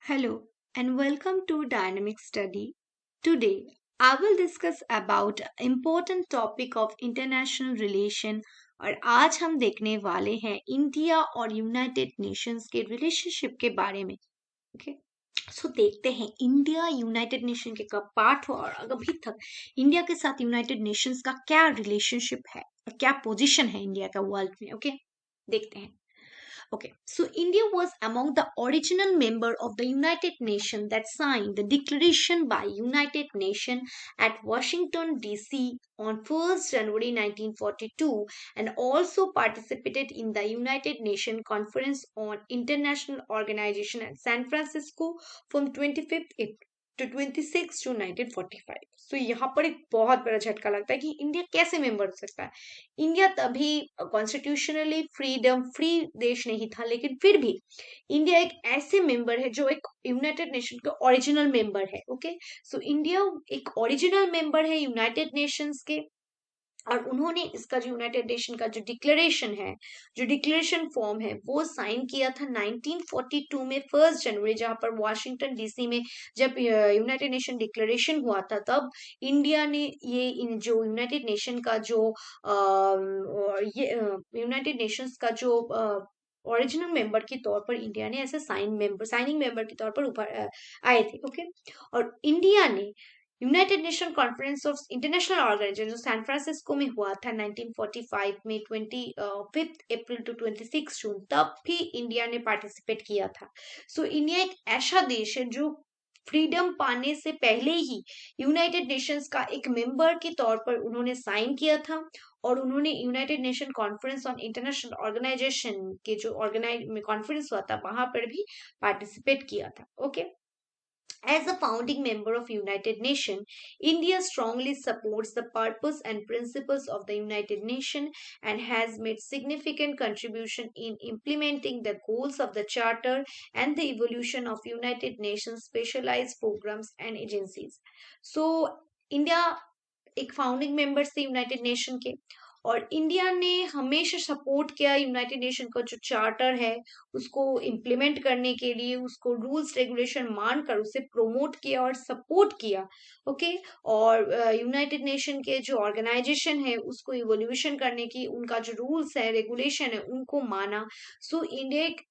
Hello and welcome to Dynamic Study. Today I will discuss about important topic of international relation और आज हम देखने वाले हैं इंडिया और यूनाइटेड नेशंस के रिलेशनशिप के बारे में। ओके सो देखते हैं इंडिया यूनाइटेड नेशन के कब पार्ट हुआ और अभी तक इंडिया के साथ यूनाइटेड नेशंस का क्या रिलेशनशिप है और क्या पोजीशन है इंडिया का वर्ल्ड में। ओके देखते हैं। Okay, so India was among the original member of the United Nations that signed the declaration by United Nations at Washington DC on 1st January 1942 and also participated in the United Nations Conference on International Organization at San Francisco from 25th April to 26 जून 1945। सो यहाँ पर एक बहुत बड़ा झटका लगता है कि India कैसे मेंबर हो सकता है। इंडिया तभी कॉन्स्टिट्यूशनली फ्री देश नहीं था, लेकिन फिर भी इंडिया एक ऐसे मेंबर है जो एक यूनाइटेड नेशन का ओरिजिनल मेंबर है। ओके सो इंडिया एक ओरिजिनल मेंबर है यूनाइटेड नेशंस के और उन्होंने इसका जो यूनाइटेड नेशन का जो डिक्लेरेशन है, जो डिक्लेरेशन फॉर्म है, वो साइन किया था 1942 में 1 जनवरी, जहां पर वॉशिंगटन डीसी में जब यूनाइटेड नेशन डिक्लेरेशन हुआ था, तब इंडिया ने ये इन जो यूनाइटेड नेशन का जो ये यूनाइटेड नेशंस का जो ओरिजिनल मेंबर के तौर पर इंडिया ने ऐसे साइनिंग मेंबर के तौर पर ऊपर आए थे। ओके और इंडिया ने United Nation Conference of International Organization जो सैन फ्रांसिस्को में हुआ था 1945 में 25 अप्रैल टू 26 जून, तब भी इंडिया ने पार्टिसिपेट किया था। सो इंडिया एक ऐसा देश है जो फ्रीडम पाने से पहले ही यूनाइटेड नेशंस का एक मेंबर के तौर पर उन्होंने साइन किया था और उन्होंने United Nation Conference on International Organization के जो ऑर्गेनाइज कॉन्फ्रेंस हुआ था वहां पर भी पार्टिसिपेट किया था। Okay As a founding member of United Nations, India strongly supports the purpose and principles of the United Nations and has made significant contribution in implementing the goals of the Charter and the evolution of United Nations specialized programs and agencies. So, India एक founding members थे United Nation के और India ने हमेशा support किया United Nation का जो charter है उसको इम्प्लीमेंट करने के लिए, उसको रूल्स रेगुलेशन मानकर उसे प्रमोट किया और सपोर्ट किया। ओके और यूनाइटेड नेशन के जो ऑर्गेनाइजेशन है उसको इवोल्यूशन करने की, उनका जो रूल्स है रेगुलेशन है उनको माना। सो इंडिया एक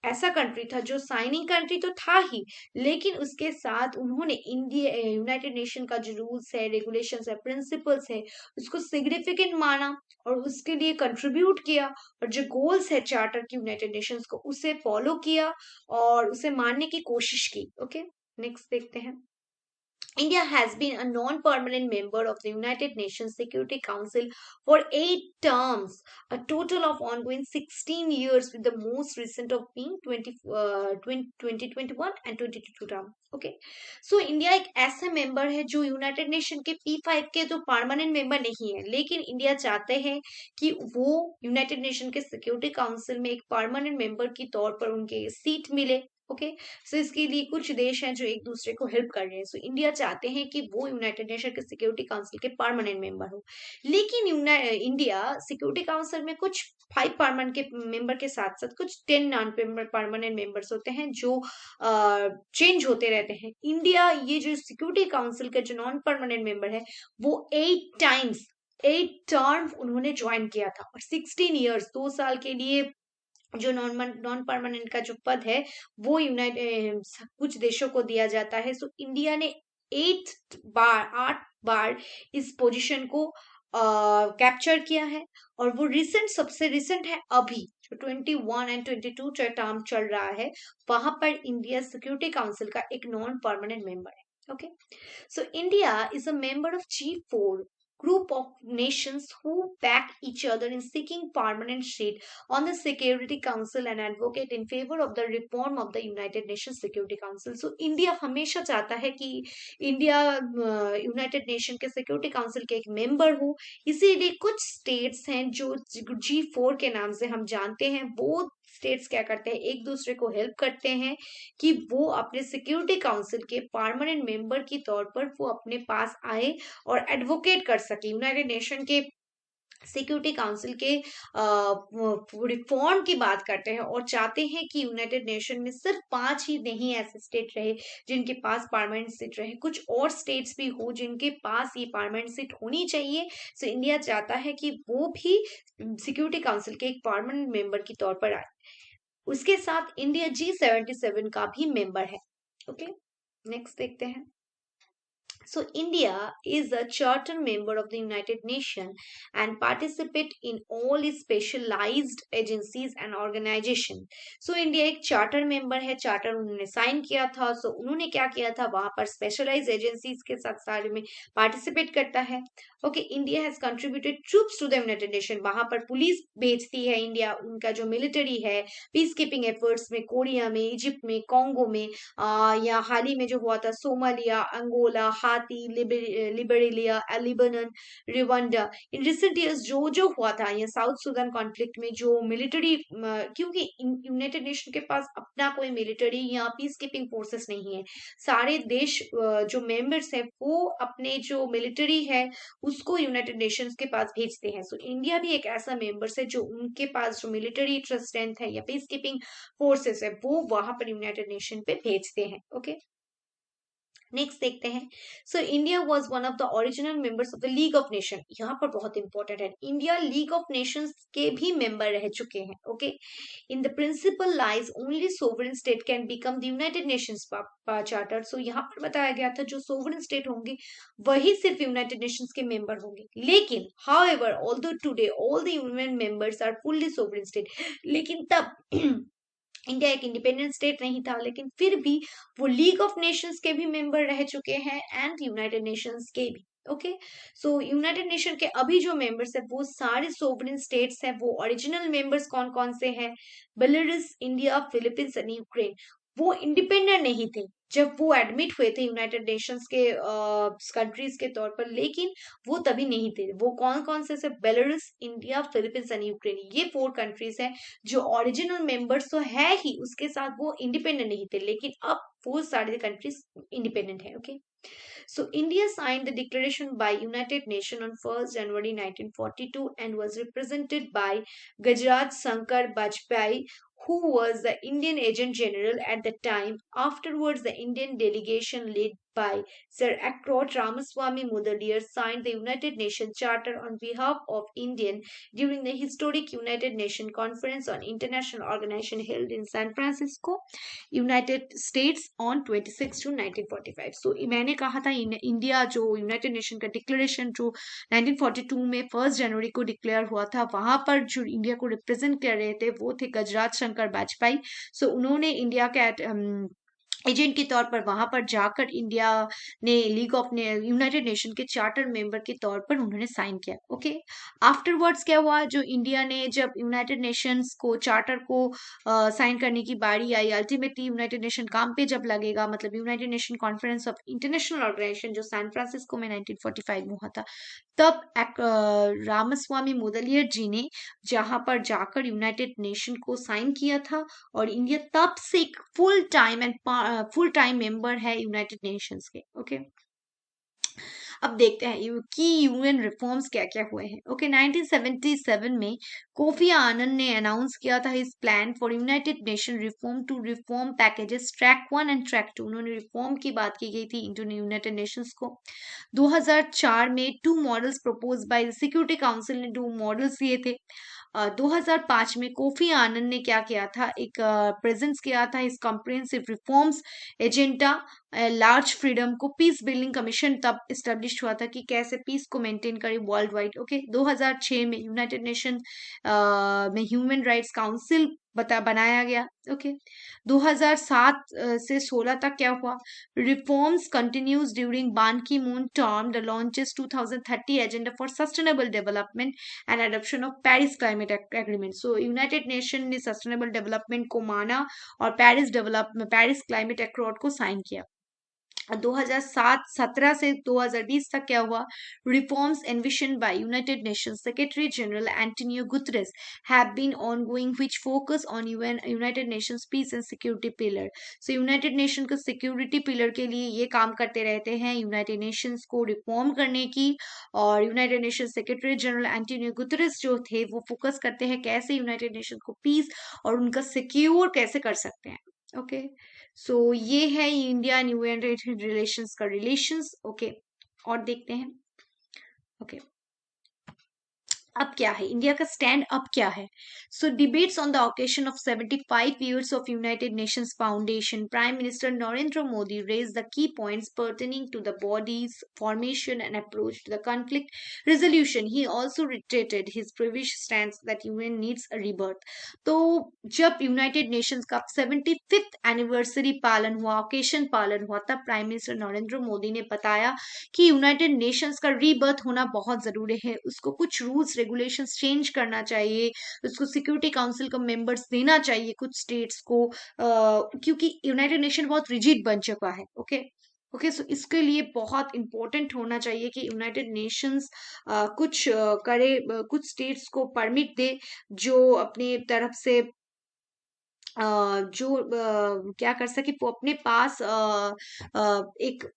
ऐसा कंट्री था जो साइनिंग कंट्री तो था ही, लेकिन उसके साथ उन्होंने इंडिया यूनाइटेड नेशन का जो रूल्स है रेगुलेशंस है प्रिंसिपल्स है उसको सिग्निफिकेंट माना और उसके लिए कंट्रीब्यूट किया और जो गोल्स है चार्टर की यूनाइटेड नेशंस को उसे फॉलो किया और उसे मानने की कोशिश की। ओके नेक्स्ट देखते हैं। India has been a non-permanent member of the United Nations Security Council for 8 terms, a total of ongoing 16 years, with the most recent of being 2021 and 22 term. Okay, so India एक ऐसा member है जो United Nation के P5 के तो permanent member नहीं है, लेकिन India चाहते हैं कि वो United Nation के Security Council में एक permanent member की तौर पर उनके सीट मिले। ओके सो इसके लिए कुछ देश हैं जो एक दूसरे को हेल्प कर रहे हैं। सो इंडिया चाहते हैं कि वो यूनाइटेड नेशन के सिक्योरिटी काउंसिल के परमानेंट मेंबर हो, लेकिन इंडिया सिक्योरिटी काउंसिल में कुछ 5 परमानेंट के मेंबर के साथ साथ कुछ 10 नॉन परमानेंट मेंबर्स होते हैं जो चेंज होते रहते हैं। इंडिया ये जो सिक्योरिटी काउंसिल का जो नॉन परमानेंट मेंबर है वो 8 टर्म उन्होंने ज्वाइन किया था और 16 ईयर्स 2 साल के लिए जो नॉन परमानेंट का जो पद है वो यूनाइटेड कुछ देशों को दिया जाता है। सो इंडिया ने 8 बार इस पोजीशन को कैप्चर किया है और वो सबसे रिसेंट है अभी जो 21 एंड 22 जो टर्म चल रहा है वहां पर इंडिया सिक्योरिटी काउंसिल का एक नॉन परमानेंट मेंबर है। Okay so India is a member of G4 group of nations who back each other in seeking permanent seat on the Security Council and advocate in favor of the reform of the United Nations Security Council. So India हमेशा चाहता है कि India United Nation के security council के एक member हो, इसीलिए कुछ स्टेट्स हैं जो G4 के नाम से हम जानते हैं, वो स्टेट्स क्या करते हैं एक दूसरे को हेल्प करते हैं कि वो अपने सिक्योरिटी काउंसिल के परमानेंट मेंबर की तौर पर वो अपने पास आए और एडवोकेट कर सके यूनाइटेड नेशन के सिक्योरिटी काउंसिल के रिफॉर्म की बात करते हैं और चाहते हैं कि यूनाइटेड नेशन में सिर्फ 5 ही नहीं ऐसे स्टेट रहे जिनके पास पार्लियामेंट सीट रहे, कुछ और स्टेट्स भी हो जिनके पास ये पार्लियामेंट सीट होनी चाहिए। सो इंडिया चाहता है कि वो भी सिक्योरिटी काउंसिल के एक परमानेंट मेंबर के तौर पर आए। उसके साथ इंडिया G77 का भी मेंबर है। ओके, नेक्स्ट देखते हैं। So India is a charter member of the United Nations and participate in all its specialized agencies and organization. So India एक charter member है, charter उन्होंने sign किया था। So उन्होंने क्या किया था, वहां पर specialized agencies के साथ सारे में participate करता है। Okay, India has contributed troops to the United Nations, वहां पर पुलिस भेजती है इंडिया, उनका जो मिलिट्री है पीस कीपिंग एफर्ट्स में, कोरिया में, इजिप्ट में, कॉन्गो में, या हाल ही में जो हुआ था Somalia, Angola, Haiti, Liberia, Lebanon, Rwanda, in recent years जो जो हुआ था, या साउथ सुदान कॉन्फ्लिक्ट में जो मिलिट्री, क्योंकि यूनाइटेड नेशन के पास अपना कोई मिलिट्री या पीस कीपिंग फोर्सेस नहीं है, सारे देश जो मेंबर्स हैं वो अपने जो मिलिट्री है उसको यूनाइटेड नेशंस के पास भेजते हैं। सो इंडिया भी एक ऐसा मेंबर्स है जो उनके पास जो मिलिट्री स्ट्रेंथ है या पीस कीपिंग फोर्सेस है वो वहां पर यूनाइटेड नेशन पे भेजते हैं। ओके, नेक्स्ट देखते हैं। So India was one of the original members of the league of nation, यहाँ पर बहुत इंपॉर्टेंट है, इंडिया लीग ऑफ नेशंस के भी मेंबर रह चुके हैं। Okay, in the principle lies only sovereign state can become the United Nations charter. So यहाँ पर बताया गया था जो सोवरेन स्टेट होंगे वही सिर्फ यूनाइटेड नेशंस के मेंबर होंगे, लेकिन however although today all the union members are fully sovereign state, लेकिन तब इंडिया एक इंडिपेंडेंट स्टेट नहीं था, लेकिन फिर भी वो लीग ऑफ नेशंस के भी मेंबर रह चुके हैं एंड यूनाइटेड नेशंस के भी। ओके, सो यूनाइटेड नेशन के अभी जो मेंबर्स है वो सारे सोवरेन स्टेट्स हैं। वो ओरिजिनल मेंबर्स कौन कौन से हैं, Belarus, India, Philippines and Ukraine. वो इंडिपेंडेंट नहीं थे जब वो एडमिट हुए थे यूनाइटेड नेशंस के कंट्रीज के तौर पर, लेकिन वो तभी नहीं थे। वो कौन कौन से, Belarus, India, Philippines and Ukraine, ये 4 कंट्रीज हैं जो ओरिजिनल मेंबर्स तो है ही, उसके साथ वो इंडिपेंडेंट नहीं थे, लेकिन अब वो सारे कंट्रीज इंडिपेंडेंट है। Okay, so India signed the declaration by United Nations on 1st January 1942 and was represented by Gajraj Shankar Bajpai, who was the Indian Agent General at the time. Afterwards, the Indian delegation led by Sir Akrot Ramaswamy Mudaliar signed the United Nations Charter on behalf of India during the historic United Nations Conference on International Organization held in San Francisco, United states on 26 जून 1945। सो मैंने कहा था India जो United Nation का declaration जो 1942 में 1 जनवरी को declare हुआ था, वहां पर जो इंडिया को रिप्रेजेंट कर रहे थे वो थे गजराज शंकर बाजपेयी। सो उन्होंने इंडिया के एजेंट के तौर पर वहां पर जाकर इंडिया ने लीग ऑफ यूनाइटेड नेशन के चार्टर मेंबर के तौर पर उन्होंने साइन किया। ओके, आफ्टरवर्ड्स क्या हुआ, जो इंडिया ने जब यूनाइटेड नेशंस को चार्टर को साइन करने की बारी आई, अल्टीमेटली यूनाइटेड नेशन काम पे जब लगेगा, मतलब United Nation Conference of International Organization जो सैन फ्रांसिस्को में 1945 में हुआ था, तब रामास्वामी मुदलियर जी ने जहां पर जाकर यूनाइटेड नेशन को साइन किया था, और इंडिया तब से एक फुल टाइम मेंबर है यूनाइटेड नेशंस के। ओके, अब देखते हैं कि यूएन रिफॉर्म्स क्या क्या हुए हैं। ओके, 1977 में कोफी आनंद ने अनाउंस किया था इस plan for United Nation reform two reform packages track 1 एंड ट्रैक 2। उन्होंने रिफॉर्म की बात की गई थी इंटू यूनाइटेड नेशंस को। 2004 में 2 models propose by security council ने 2 मॉडल्स दिए थे। 2005 में कोफी आनंद ने क्या किया था, एक प्रेजेंस किया था इस comprehensive reforms agenda large freedom को। पीस बिल्डिंग कमीशन तब इस्टेब्लिश हुआ था कि कैसे पीस को मेंटेन करें वर्ल्ड वाइड। ओके, 2006 में यूनाइटेड नेशन में ह्यूमन राइट्स काउंसिल बनाया गया। ओके, 2007 से 16 तक क्या हुआ, रिफॉर्म्स कंटिन्यूज ड्यूरिंग बान की moon term, the launches 2030 agenda for sustainable development and adoption of Paris climate agreement. So United nation ने सस्टेनेबल डेवलपमेंट को माना और पेरिस क्लाइमेट एक्रोड को साइन किया। 2017 से 2020 तक क्या हुआ, reforms envision by United Nations Secretary General Antonio Guterres have been ongoing which focus on United Nations peace and security pillar. So United Nation का सिक्योरिटी पिलर के लिए ये काम करते रहते हैं, यूनाइटेड नेशंस को रिफॉर्म करने की। और United nation secretary General Antonio Guterres जो थे वो फोकस करते हैं कैसे यूनाइटेड नेशन को पीस और उनका सिक्योर कैसे कर सकते हैं। ओके, सो ये है इंडिया एंड यूनाइटेड रिलेशंस का रिलेशंस। ओके, और देखते हैं। ओके, अब क्या है इंडिया का स्टैंड, अब क्या है। So debates on the occasion of 75 years of United Nations foundation, prime minister Narendra Modi raise the key points pertaining to the body's formation and approach to the conflict resolution. He also reiterated his previous stand that UN needs a rebirth. तो जब United Nations का 75th anniversary पालन हुआ, occasion पालन हुआ, तब prime minister Narendra Modi ने बताया कि यूनाइटेड नेशंस का रीबर्थ होना बहुत जरूरी है, उसको कुछ रूल्स रेगुलेशंस चेंज करना चाहिए, उसको सिक्योरिटी काउंसिल का मेंबर्स देना चाहिए कुछ स्टेट्स को, क्योंकि यूनाइटेड नेशन बहुत रिजिड बन चुका है। ओके ओके, सो इसके लिए बहुत इंपॉर्टेंट होना चाहिए कि यूनाइटेड नेशंस कुछ करे, कुछ स्टेट्स को परमिट दे जो अपने तरफ से जो क्या कर सके, वो अपने पास एक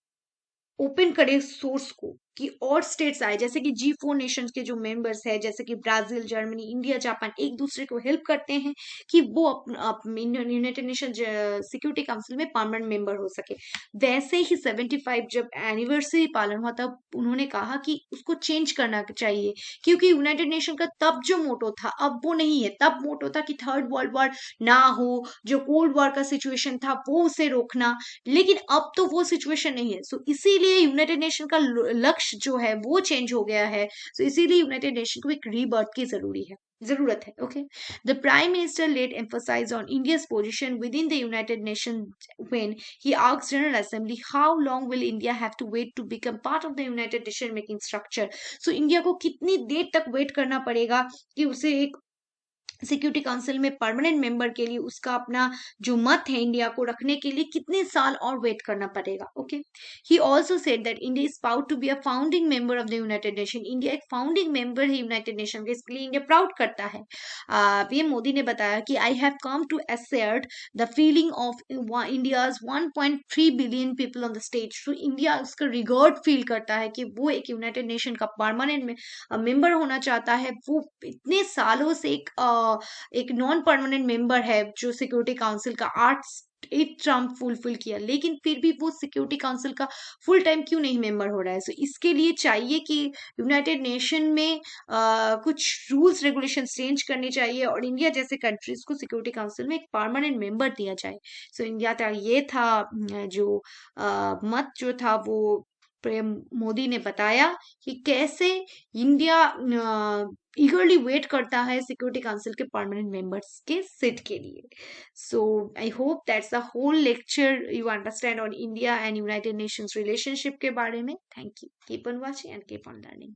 ओपन करे सोर्स को कि और स्टेट्स आए, जैसे कि G4 नेशंस के जो मेंबर्स है, जैसे कि ब्राजील, जर्मनी, इंडिया, जापान, एक दूसरे को हेल्प करते हैं कि वो यूनाइटेड नेशन सिक्योरिटी काउंसिल में परमानेंट मेंबर हो सके। वैसे ही 75 जब एनिवर्सरी पालन हुआ तब उन्होंने कहा कि उसको चेंज करना चाहिए, क्योंकि यूनाइटेड नेशन का तब जो मोटो था अब वो नहीं है। तब मोटो था कि थर्ड वर्ल्ड वॉर ना हो, जो कोल्ड वॉर का सिचुएशन था वो उसे रोकना, लेकिन अब तो वो सिचुएशन नहीं है। सो इसीलिए यूनाइटेड नेशन का लक्ष्य जो है वो चेंज हो गया है। सो इसीलिए यूनाइटेड नेशन को एक रीबर्थ की जरूरत है। Okay, the Prime Minister let emphasise on India's position within the United Nation when he asked General Assembly how long will India have to wait to become part of the united decision making structure. So India को कितनी देर तक wait करना पड़ेगा कि उसे एक security council में permanent member के लिए, उसका अपना जो मत है इंडिया को रखने के लिए, कितने साल और वेट करना पड़ेगा। Okay, he also said that India is proud to be a founding member of the United Nation. India एक फाउंडिंग मेंबर है यूनाइटेड नेशन के, इसके लिए इंडिया प्राउड करता है। पीएम मोदी ने बताया कि I have come to assert the feeling of India's 1.3 billion people on the stage. तो इंडिया उसका रिगार्ड फील करता है कि वो एक यूनाइटेड नेशन का परमानेंट मेंबर होना चाहता है। वो इतने सालों से एक नॉन परमानेंट मेंबर है जो सिक्योरिटी काउंसिल का 8 टर्म फुलफिल किया, लेकिन फिर भी वो सिक्योरिटी काउंसिल का फुल टाइम क्यों नहीं मेंबर हो रहा है। सो इसके लिए चाहिए कि यूनाइटेड नेशन में कुछ रूल्स रेगुलेशन चेंज करने चाहिए और इंडिया जैसे कंट्रीज को सिक्योरिटी काउंसिल में एक परमानेंट मेंबर दिया जाए। सो इंडिया का ये था जो मत जो था वो पीएम मोदी ने बताया कि कैसे इंडिया ईगरली वेट करता है सिक्योरिटी काउंसिल के परमानेंट मेंबर्स के सीट के लिए। So I hope that's the whole lecture you understand on India and United Nations relationship के बारे में। Thank you, keep on watching and keep on learning.